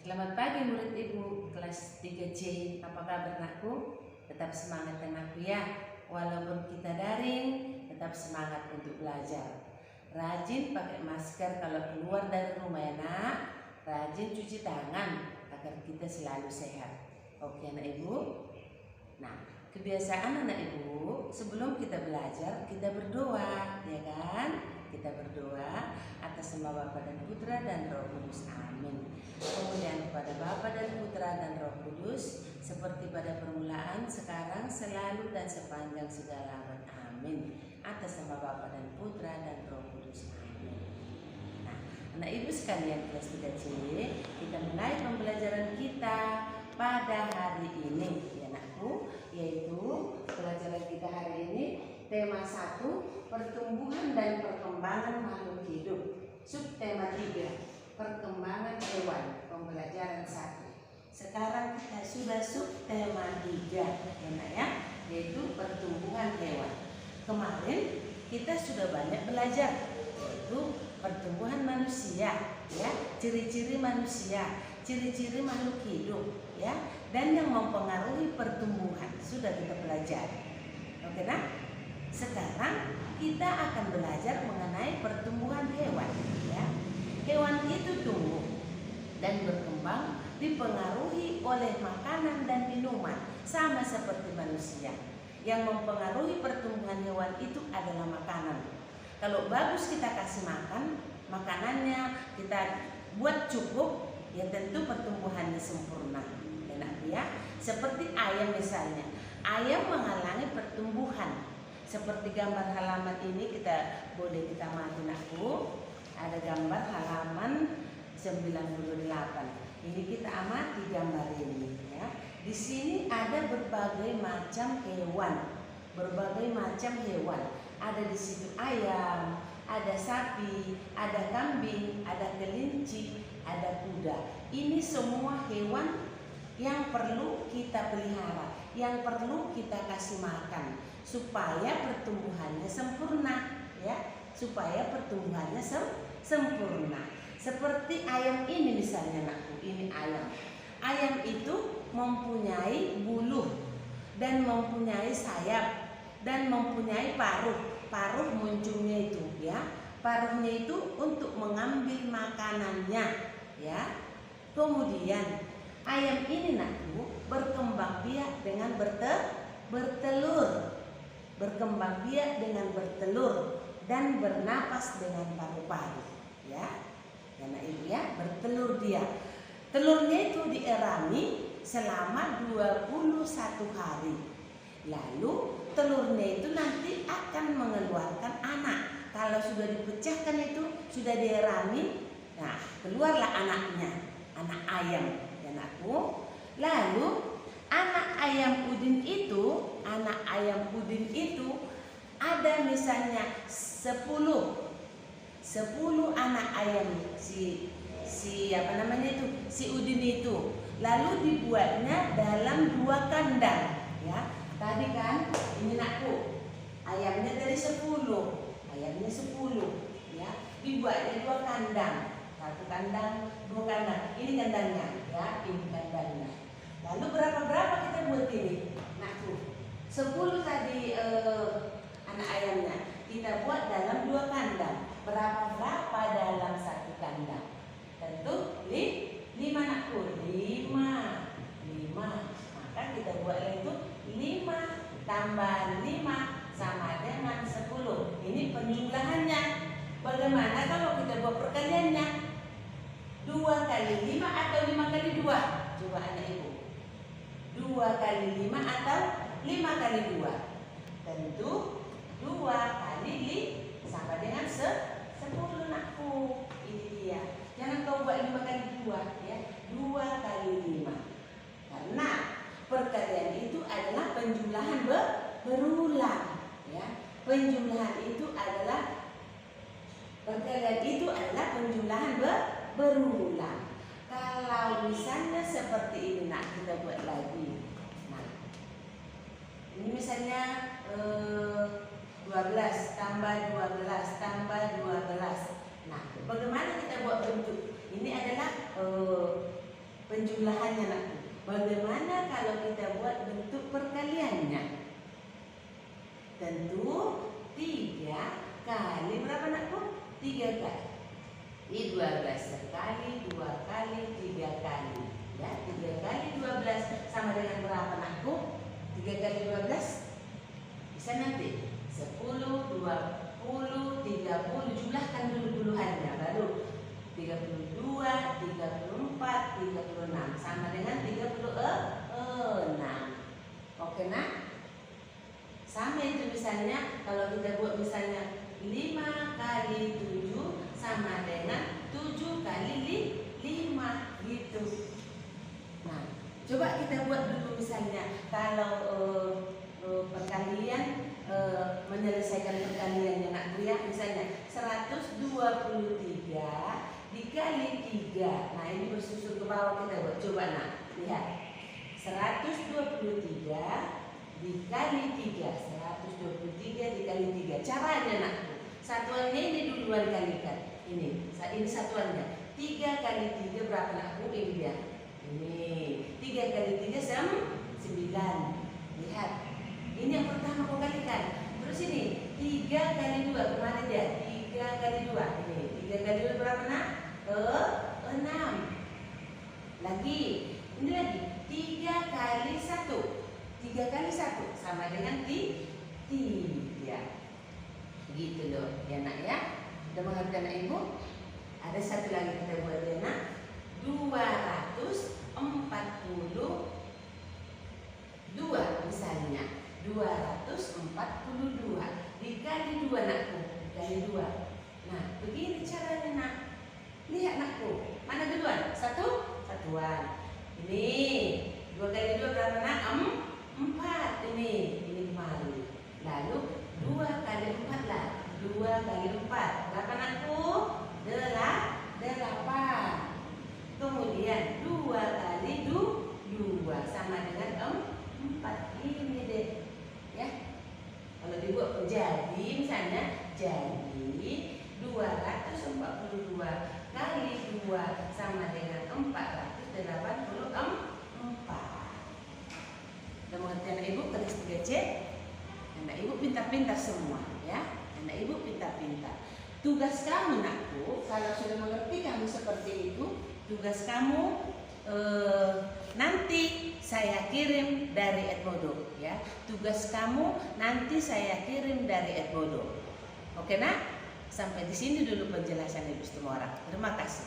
Selamat pagi murid ibu kelas 3C. Apa kabar anakku? Tetap semangat anakku ya. Walaupun kita daring, tetap semangat untuk belajar. Rajin pakai masker kalau keluar dari rumah ya nak. Rajin cuci tangan agar kita selalu sehat. Oke anak ibu? Nah, kebiasaan anak ibu sebelum kita belajar kita berdoa, ya kan? Kita berdoa atas nama Bapa dan Putra dan Roh Kudus. Amin. Kemudian kepada Bapa dan Putra dan Roh Kudus, seperti pada permulaan, sekarang, selalu dan sepanjang segala abad. Amin. Atas nama Bapa dan Putra dan Roh Kudus. Amin. Nah, anak ibu sekalian kelas 3C, kita mulai pembelajaran kita pada hari ini, ya anakku, yaitu pelajaran kita hari ini tema 1, pertumbuhan dan perkembangan makhluk hidup. Subtema 3, perkembangan hewan, pembelajaran 1. Sekarang kita sudah subtema 3, ya, yaitu pertumbuhan hewan. Kemarin kita sudah banyak belajar, yaitu pertumbuhan manusia, ya, ciri-ciri manusia, ciri-ciri makhluk hidup, ya, dan yang mempengaruhi pertumbuhan sudah kita pelajari. Oke nah? Sekarang kita akan belajar mengenai pertumbuhan hewan, ya. Hewan itu tumbuh dan berkembang dipengaruhi oleh makanan dan minuman, sama seperti manusia. Yang mempengaruhi pertumbuhan hewan itu adalah makanan. Kalau bagus kita kasih makan, makanannya kita buat cukup, ya tentu pertumbuhannya sempurna. Enak ya? Seperti ayam misalnya. Ayam menghalangi pertumbuhan. Seperti gambar halaman ini boleh kita amati nakku. Ada gambar halaman 98. Ini kita amati gambar ini, ya. Di sini ada berbagai macam hewan. Berbagai macam hewan. Ada di situ ayam, ada sapi, ada kambing, ada kelinci, ada kuda. Ini semua hewan yang perlu kita pelihara, yang perlu kita kasih makan supaya pertumbuhannya sempurna, ya, supaya pertumbuhannya sempurna. Seperti ayam ini misalnya nakku, ini ayam. Ayam itu mempunyai bulu dan mempunyai sayap dan mempunyai paruh. Paruh munculnya itu, ya. Paruhnya itu untuk mengambil makanannya, ya. Kemudian ayam ini nakku berkembang biak dengan bertelur. Berkembang biak dengan bertelur dan bernapas dengan paru-paru, ya. Karena ibu ya, bertelur dia. Telurnya itu dierami selama 21 hari. Lalu telurnya itu nanti akan mengeluarkan anak. Kalau sudah dipecahkan itu, sudah dierami, nah keluarlah anaknya, anak ayam, ya anakku. Lalu anak ayam udin itu ada misalnya 10 anak ayam si udin itu. Lalu dibuatnya dalam 2 kandang, ya. Tadi kan ini nakku, ayamnya dari 10, ya. Dibuatnya 2 kandang, 1 kandang, 2 kandang. Ini kandangnya, ya, ini kandangnya. Lalu berapa kita buat ini, nakku? 10 tadi anak ayamnya kita buat dalam 2 kandang. Berapa dalam 1 kandang? Tentu 5 nakku, 5. Maka kita buat itu 5 tambah 5 sama dengan 10. Ini penjumlahannya. Bagaimana kalau kita buat perkaliannya? 2 kali 5 atau 5 kali 2? Coba anak ibu. 2 kali 5 atau 5 kali 2? Tentu 2 kali 5 sama dengan 10 nakku. Ini dia. Jangan kau buat 5 kali 2, ya. 2 kali 5. Karena perkalian itu adalah penjumlahan berulang, ya. Perkalian itu adalah penjumlahan berulang. Kalau misalnya seperti ini, nah kita buat lagi. Nah, ini misalnya 12 tambah 12 tambah 12. Nah, bagaimana kita buat bentuk? Ini adalah penjumlahannya nak. Bagaimana kalau kita buat bentuk perkaliannya? Tentu 3 kali berapa nakku? 3 kali. 12 sekali, 2 kali, 3 kali. Ya, 3 kali 12 sama dengan berapa nakku? 3 kali 12 bisa nanti 10, 20, 30. Jumlahkan dulu puluhannya, baru 32, 34, 36 sama dengan 36. Oke nak? Sama itu misalnya kalau kita buat misalnya 5 kali 7 sama dengan 7 kali 5 gitu. Nah, coba kita buat dulu misalnya kalau perkalian menyelesaikan perkaliannya nak ya, misalnya 123 dikali 3. Nah, ini bersusun ke bawah kita buat. Coba nak, lihat. 123 dikali 3. 123 dikali 3. Caranya nak, satuannya ini duluan kalikan. Ini satuannya. 3 kali 3 berapa nak? Ini dia. Ini 3 kali 3 sama 9. Lihat. Ini yang pertama kau kalikan. Terus ini 3 kali 2. Kemana dia? 3 kali 2. Ini 3 kali 2 berapa nak? 6. Lagi. Ini lagi. 3 kali 1. 3 kali 1 sama dengan 3. Gitu loh ya nak ya. Udah mengerti anak ibu? Ada satu lagi kita buat ya nak. 242 misalnya. 242 dikali 2 nakku. Dikali 2. Nah begini caranya nak. Lihat nakku. Mana duluan? Satuan. Ini 2 kali 2 berapa nak? 4. Ini kemarin. Lalu 2 kali 4 lah. 2 kali 4 berapa nakku? 8. Kemudian 2 kali 2 sama dengan 4. Ini deh ya. Kalau dibuat jadi misalnya jadi 242 kali 2 sama dengan 484. Udah mengerti anak ibu tulis 3C? Anak ibu pintar-pintar semua ya. Anak ibu pintar-pintar. Tugas kamu nakku, kalau sudah mengerti kamu seperti itu, tugas kamu nanti saya kirim dari Edmodo ya. Tugas kamu nanti saya kirim dari Edmodo. Oke nak? Sampai di sini dulu penjelasan Ibu Setumorang. Terima kasih.